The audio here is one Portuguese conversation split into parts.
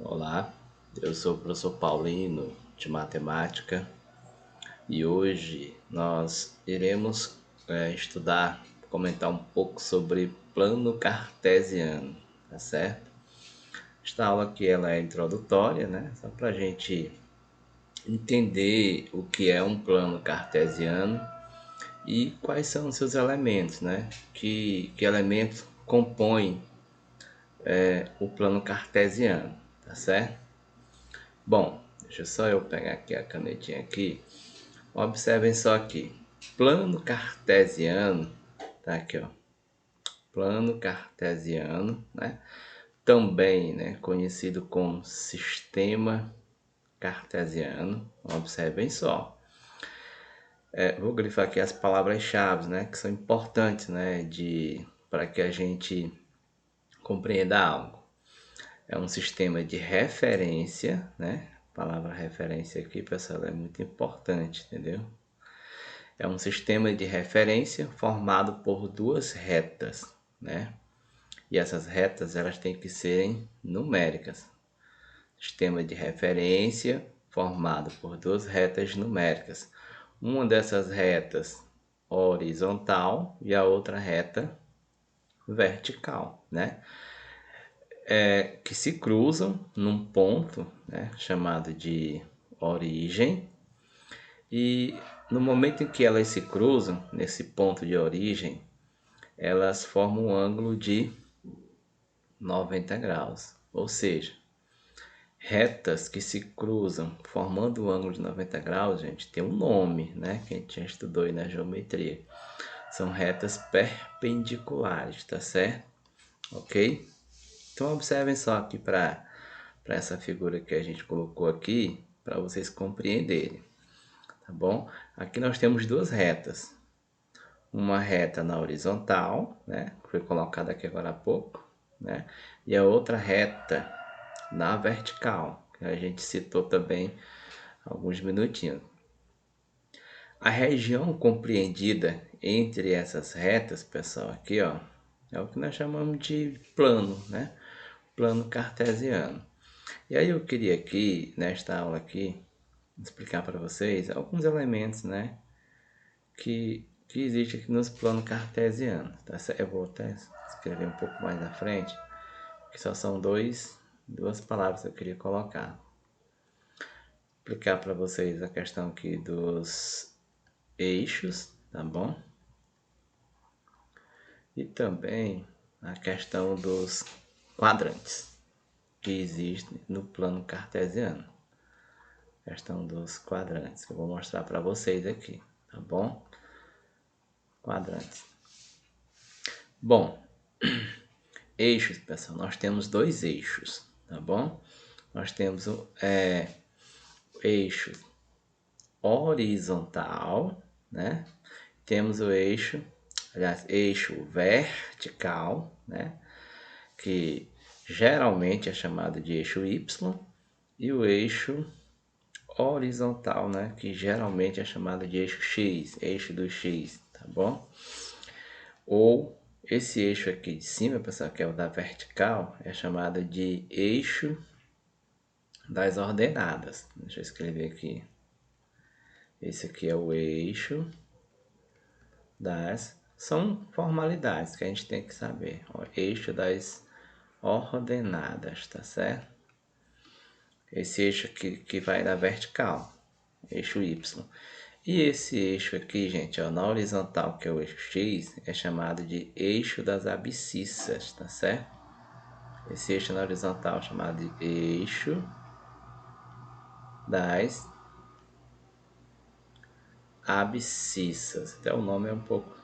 Olá, eu sou o professor Paulino de Matemática e hoje nós iremos estudar, comentar um pouco sobre plano cartesiano, tá certo? Esta aula aqui ela é introdutória, né? Só para a gente entender o que é um plano cartesiano e quais são os seus elementos, né? Que elementos compõem o plano cartesiano, tá certo? Bom, deixa só eu pegar aqui a canetinha aqui. Observem só aqui. Plano cartesiano, tá aqui, ó. Plano cartesiano, né? Também, né, conhecido como sistema cartesiano. Observem só. Vou grifar aqui as palavras-chave, né, que são importantes, né, para que a gente compreenda algo. É um sistema de referência, né? A palavra referência aqui, pessoal, é muito importante, entendeu? É um sistema de referência formado por duas retas, né? E essas retas elas têm que serem numéricas. Sistema de referência formado por duas retas numéricas. Uma dessas retas horizontal e a outra reta vertical, né? Que se cruzam num ponto, né, chamado de origem, e no momento em que elas se cruzam nesse ponto de origem, elas formam um ângulo de 90 graus, ou seja, retas que se cruzam formando um ângulo de 90 graus, gente, tem um nome, né, que a gente já estudou aí na geometria. São retas perpendiculares, tá certo? Ok? Então observem só aqui para essa figura que a gente colocou aqui, para vocês compreenderem, tá bom? Aqui nós temos duas retas. Uma reta na horizontal, né, que foi colocada aqui agora há pouco, né? E a outra reta na vertical, que a gente citou também há alguns minutinhos. A região compreendida entre essas retas, pessoal, aqui, ó, é o que nós chamamos de plano, né? Plano cartesiano. E aí eu queria aqui, nesta aula aqui, explicar para vocês alguns elementos, né, que existe aqui nos planos cartesianos, tá certo? Eu vou até escrever um pouco mais na frente, que só são duas palavras que eu queria colocar. Explicar para vocês a questão aqui dos eixos, tá bom? E também a questão dos quadrantes que existem no plano cartesiano. Questão dos quadrantes, que eu vou mostrar para vocês aqui, tá bom? Quadrantes. Bom, eixos, pessoal, nós temos dois eixos, tá bom? Nós temos o eixo horizontal, né? Temos o eixo, aliás, eixo vertical, né? Que geralmente é chamado de eixo Y, e o eixo horizontal, né? Que geralmente é chamado de eixo X, eixo do X, tá bom? Ou esse eixo aqui de cima, pessoal, que é o da vertical, é chamado de eixo das ordenadas. Deixa eu escrever aqui. Esse aqui é o eixo das... São formalidades que a gente tem que saber. O eixo das ordenadas, tá certo? Esse eixo aqui que vai na vertical, eixo Y. E esse eixo aqui, gente, ó, na horizontal, que é o eixo X, é chamado de eixo das abscissas, tá certo? Esse eixo na horizontal é chamado de eixo das abscissas. Até o nome é um pouco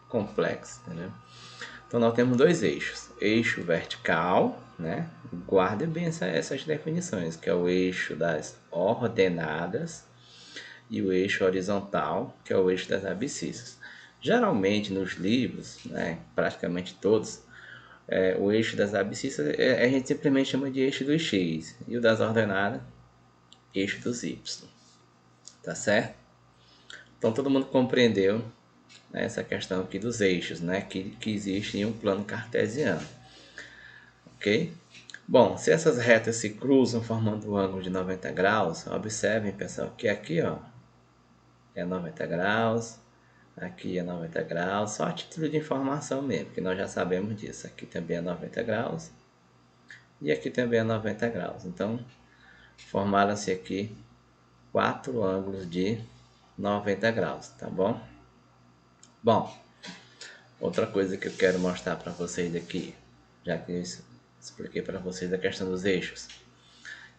complexo, entendeu? Então nós temos dois eixos. Eixo vertical, né? Guarde bem essas definições, que é o eixo das ordenadas, e o eixo horizontal, que é o eixo das abscissas. Geralmente nos livros, né, praticamente todos, o eixo das abscissas a gente simplesmente chama de eixo dos X, e o das ordenadas, eixo dos Y. Tá certo? Então todo mundo compreendeu, né, essa questão aqui dos eixos, né, que existe em um plano cartesiano. Ok? Bom, se essas retas se cruzam formando um ângulo de 90 graus, observem, pessoal, que aqui, ó, é 90 graus, aqui é 90 graus, só a título de informação mesmo, que nós já sabemos disso. Aqui também é 90 graus e aqui também é 90 graus. Então, formaram-se aqui 4 ângulos de 90 graus, tá bom? Bom, outra coisa que eu quero mostrar para vocês aqui, já que eu expliquei para vocês a questão dos eixos.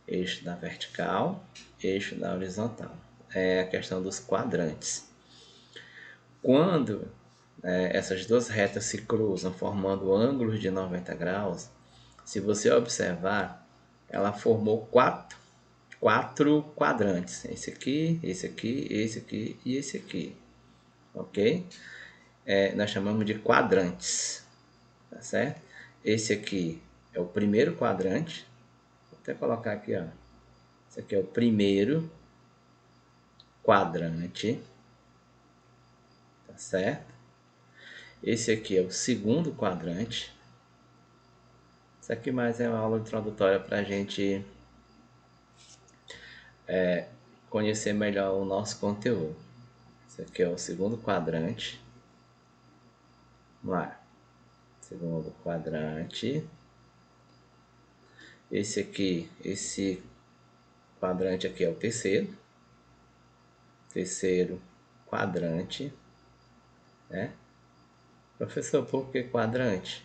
Eixo na vertical, eixo na horizontal. É a questão dos quadrantes. Quando essas duas retas se cruzam formando ângulos de 90 graus, se você observar, ela formou quatro quadrantes. Esse aqui, esse aqui, esse aqui e esse aqui. Ok? Nós chamamos de quadrantes. Tá certo? Esse aqui é o primeiro quadrante. Vou até colocar aqui, ó. Esse aqui é o primeiro quadrante. Tá certo? Esse aqui é o segundo quadrante. Isso aqui mais é uma aula introdutória para a gente conhecer melhor o nosso conteúdo. Esse aqui é o segundo quadrante. Vamos lá. Segundo quadrante. Esse quadrante aqui é o terceiro. Terceiro quadrante. Né? Professor, por que quadrante?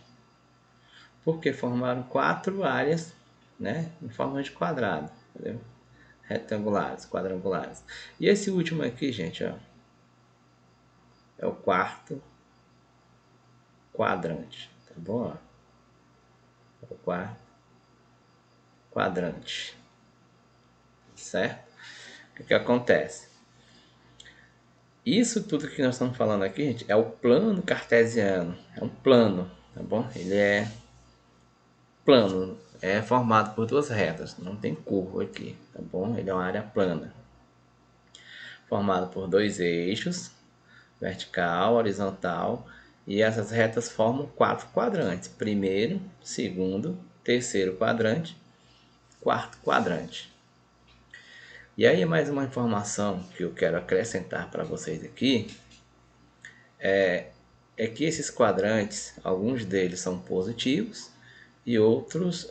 Porque formaram 4 áreas, né, em forma de quadrado, entendeu? Retangulares, quadrangulares. E esse último aqui, gente, ó, é o quarto quadrante, tá bom? Ó? É o quarto quadrante, certo? O que acontece? Isso tudo que nós estamos falando aqui, gente, é o plano cartesiano, é um plano, tá bom? Ele é plano, é formado por duas retas, não tem curva aqui, tá bom? Ele é uma área plana, formado por dois eixos, vertical, horizontal, e essas retas formam 4 quadrantes. Primeiro, segundo, terceiro quadrante, quarto quadrante. E aí mais uma informação que eu quero acrescentar para vocês aqui, é que esses quadrantes, alguns deles são positivos e outros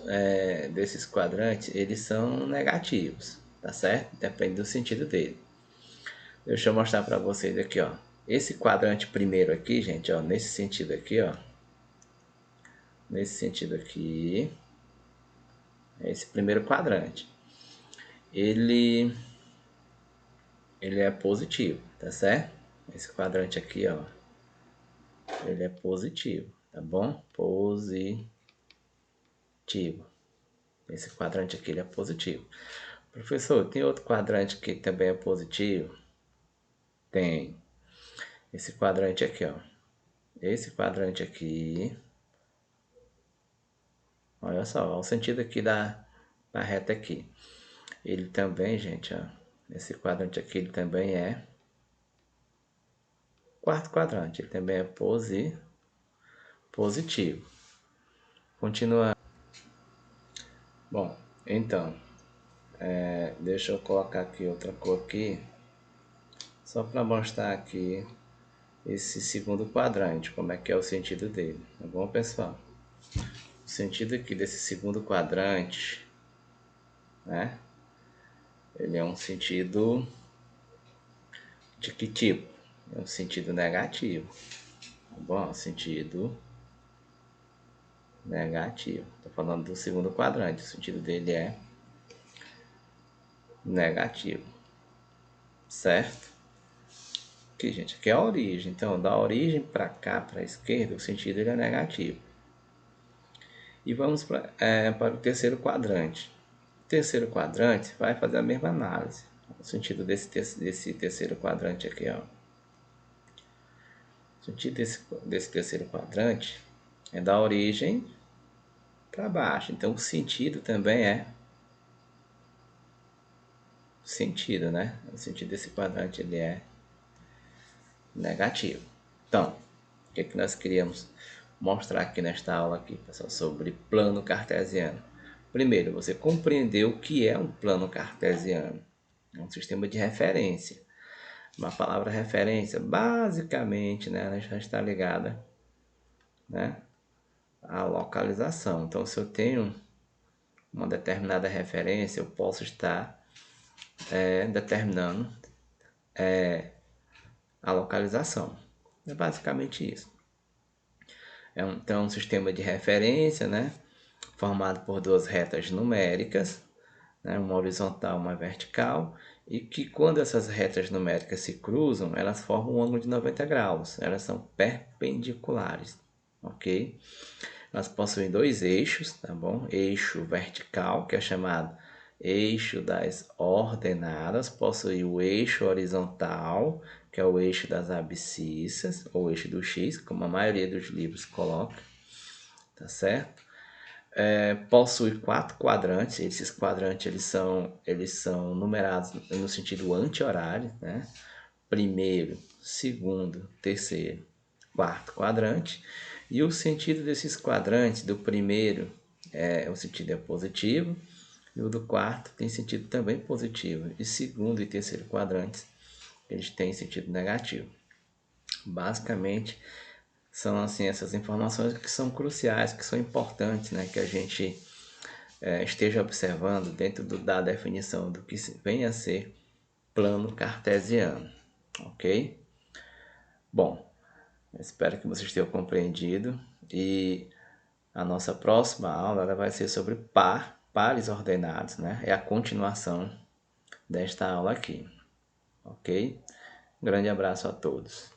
desses quadrantes, eles são negativos, tá certo? Depende do sentido dele. Deixa eu mostrar para vocês aqui, ó. Esse quadrante primeiro aqui, gente, ó, nesse sentido aqui, ó. Nesse sentido aqui, esse primeiro quadrante. Ele é positivo, tá certo? Esse quadrante aqui, ó. Ele é positivo, tá bom? Positivo. Esse quadrante aqui ele é positivo. Professor, tem outro quadrante que também é positivo? Tem. Esse quadrante aqui, ó. Esse quadrante aqui. Olha só, olha o sentido aqui da reta aqui. Ele também, gente, ó. Esse quadrante aqui ele também é quarto quadrante. Ele também é positivo. Continua. Bom, então, deixa eu colocar aqui outra cor aqui, só para mostrar aqui esse segundo quadrante, como é que é o sentido dele, tá bom, pessoal? O sentido aqui desse segundo quadrante, né? Ele é um sentido de que tipo? É um sentido negativo, tá bom? Sentido negativo. Tô falando do segundo quadrante, o sentido dele é negativo, certo? Aqui, gente, aqui é a origem. Então, da origem para cá, para a esquerda, o sentido ele é negativo. E vamos para o terceiro quadrante. O terceiro quadrante vai fazer a mesma análise. O sentido desse terceiro quadrante aqui, ó. O sentido desse terceiro quadrante é da origem para baixo. Então, o sentido também é sentido, né? O sentido desse quadrante ele é negativo. Então, o que nós queríamos mostrar aqui nesta aula aqui, pessoal, sobre plano cartesiano? Primeiro, você compreendeu o que é um plano cartesiano. É um sistema de referência. Uma palavra referência, basicamente, né, ela já está ligada, né, à localização. Então, se eu tenho uma determinada referência, eu posso estar determinando a localização. É basicamente isso. Então, um sistema de referência, né, formado por duas retas numéricas, né, uma horizontal e uma vertical, e que quando essas retas numéricas se cruzam, elas formam um ângulo de 90 graus, elas são perpendiculares, ok? Elas possuem dois eixos, tá bom? Eixo vertical, que é chamado eixo das ordenadas, possui o eixo horizontal, que é o eixo das abscissas, ou eixo do X, como a maioria dos livros coloca, tá certo? Possui 4 quadrantes. Esses quadrantes eles são numerados no sentido anti-horário, né? Primeiro, segundo, terceiro, quarto quadrante. E o sentido desses quadrantes, do primeiro o sentido é positivo, e o do quarto tem sentido também positivo. E segundo e terceiro quadrantes, eles têm sentido negativo. Basicamente, são assim essas informações que são cruciais, que são importantes, né? Que a gente esteja observando dentro da definição do que vem a ser plano cartesiano, ok? Bom, espero que vocês tenham compreendido e a nossa próxima aula ela vai ser sobre pares ordenados, né? É a continuação desta aula aqui, ok? Um grande abraço a todos.